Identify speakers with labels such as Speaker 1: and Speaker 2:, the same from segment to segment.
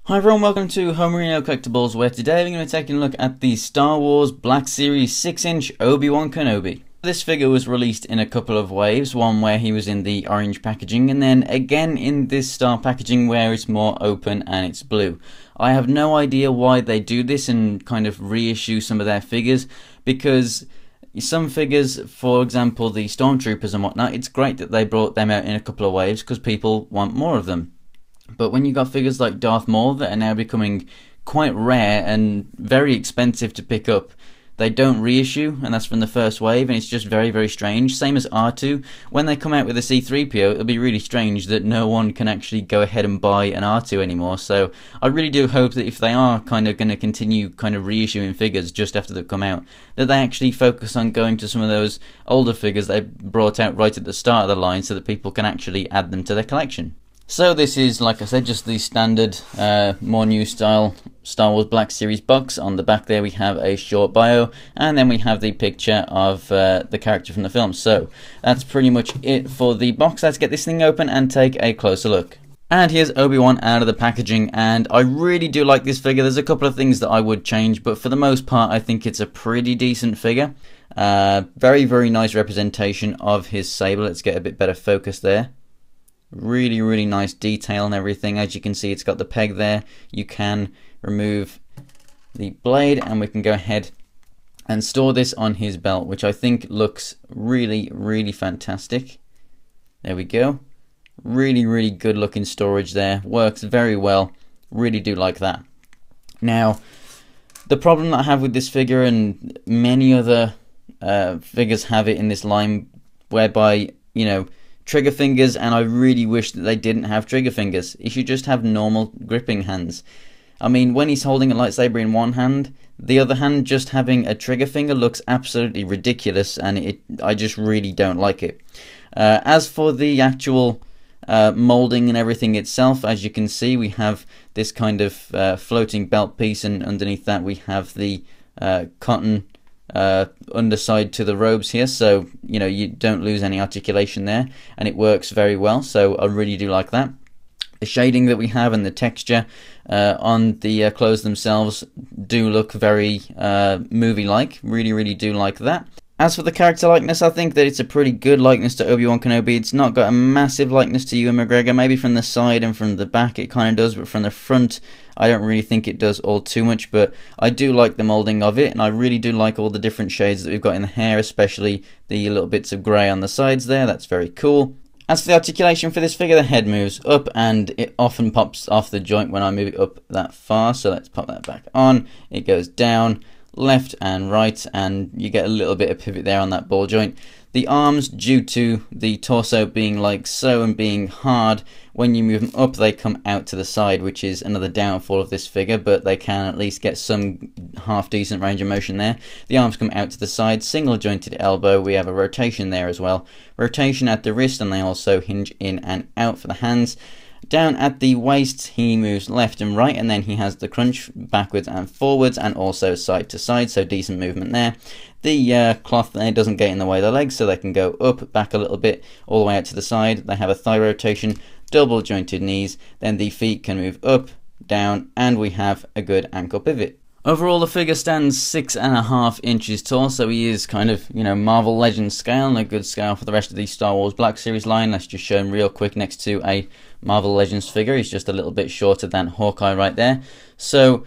Speaker 1: Hi everyone, welcome to Homerino Collectibles, where today we're going to be taking a look at the Star Wars Black Series 6-inch Obi-Wan Kenobi. This figure was released in a couple of waves, one where he was in the orange packaging, and then again in this star packaging where it's more open and it's blue. I have no idea why they do this and kind of reissue some of their figures, because some figures, for example the Stormtroopers and whatnot, it's great that they brought them out in a couple of waves because people want more of them. But when you got figures like Darth Maul that are now becoming quite rare and very expensive to pick up, they don't reissue, and that's from the first wave, and it's just very, very strange. Same as R2. When they come out with a C-3PO, it'll be really strange that no one can actually go ahead and buy an R2 anymore. So I really do hope that if they are kind of going to continue kind of reissuing figures just after they've come out, that they actually focus on going to some of those older figures they brought out right at the start of the line so that people can actually add them to their collection. So this is, like I said, just the standard, more new style Star Wars Black Series box. On the back there we have a short bio, and then we have the picture of the character from the film. So that's pretty much it for the box. Let's get this thing open and take a closer look. And here's Obi-Wan out of the packaging, and I really do like this figure. There's a couple of things that I would change, but for the most part I think it's a pretty decent figure. Very, very nice representation of his saber. Let's get a bit better focus there. Really, really nice detail and everything. As you can see, it's got the peg there. You can remove the blade, and we can go ahead and store this on his belt, which I think looks really, really fantastic. There we go. Really, really good looking storage there. Works very well. Really do like that. Now, the problem that I have with this figure, and many other figures have it in this line, whereby, you know, trigger fingers, and I really wish that they didn't have trigger fingers. He should just have normal gripping hands. I mean, when he's holding a lightsaber in one hand, the other hand just having a trigger finger looks absolutely ridiculous, and I just really don't like it. As for the actual molding and everything itself, as you can see, we have this kind of floating belt piece, and underneath that we have the cotton underside to the robes here, so you know you don't lose any articulation there, and it works very well. So I really do like that. The shading that we have and the texture on the clothes themselves do look very movie-like. Really, really do like that. As for the character likeness, I think that it's a pretty good likeness to Obi-Wan Kenobi. It's not got a massive likeness to Ewan McGregor. Maybe from the side and from the back it kind of does, but from the front I don't really think it does all too much. But I do like the moulding of it, and I really do like all the different shades that we've got in the hair, especially the little bits of grey on the sides there. That's very cool. As for the articulation for this figure, the head moves up, and it often pops off the joint when I move it up that far. So let's pop that back on. It goes down, left and right, and you get a little bit of pivot there on that ball joint. The arms, due to the torso being like so and being hard, when you move them up they come out to the side, which is another downfall of this figure, but they can at least get some half decent range of motion there. The arms come out to the side, single jointed elbow, we have a rotation there as well, rotation at the wrist, and they also hinge in and out for the hands. Down at the waist he moves left and right, and then he has the crunch backwards and forwards, and also side to side, so decent movement there. The cloth there doesn't get in the way of the legs, so they can go up, back a little bit, all the way out to the side. They have a thigh rotation, double jointed knees, then the feet can move up, down, and we have a good ankle pivot. Overall, the figure stands 6.5 inches tall, so he is kind of, you know, Marvel Legends scale, and a good scale for the rest of the Star Wars Black Series line. Let's just show him real quick next to a Marvel Legends figure. He's just a little bit shorter than Hawkeye right there. So,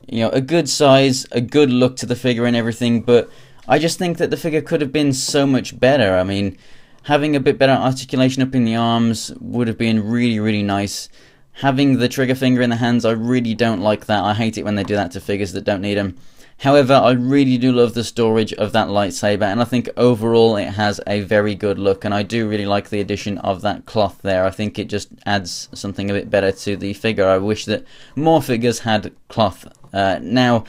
Speaker 1: you know, a good size, a good look to the figure and everything, but I just think that the figure could have been so much better. I mean, having a bit better articulation up in the arms would have been really, really nice. Having the trigger finger in the hands, I really don't like that. I hate it when they do that to figures that don't need them. However, I really do love the storage of that lightsaber, and I think overall it has a very good look, and I do really like the addition of that cloth there. I think it just adds something a bit better to the figure. I wish that more figures had cloth. Now,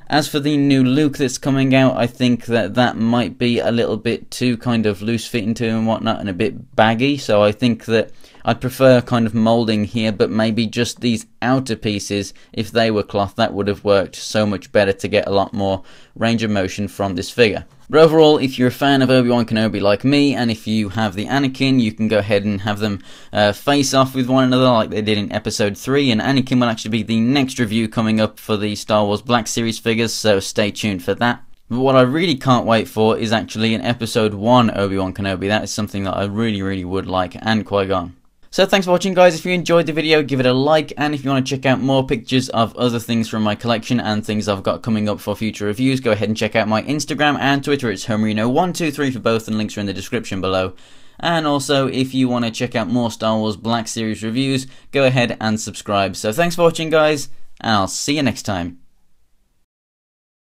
Speaker 1: as for the new Luke that's coming out, I think that that might be a little bit too kind of loose fitting to him and whatnot, and a bit baggy, so I think that I'd prefer kind of moulding here, but maybe just these outer pieces, if they were cloth, that would have worked so much better to get a lot more range of motion from this figure. But overall, if you're a fan of Obi-Wan Kenobi like me, and if you have the Anakin, you can go ahead and have them face off with one another like they did in Episode 3, and Anakin will actually be the next review coming up for the Star Wars Black Series figures, so stay tuned for that. But what I really can't wait for is actually an Episode 1 Obi-Wan Kenobi. That is something that I really would like, and Qui-Gon. So thanks for watching, guys. If you enjoyed the video, give it a like, and if you want to check out more pictures of other things from my collection and things I've got coming up for future reviews, go ahead and check out my Instagram and Twitter. It's Homerino123 for both, and links are in the description below. And also, if you want to check out more Star Wars Black Series reviews, go ahead and subscribe. So thanks for watching, guys, and I'll see you next time.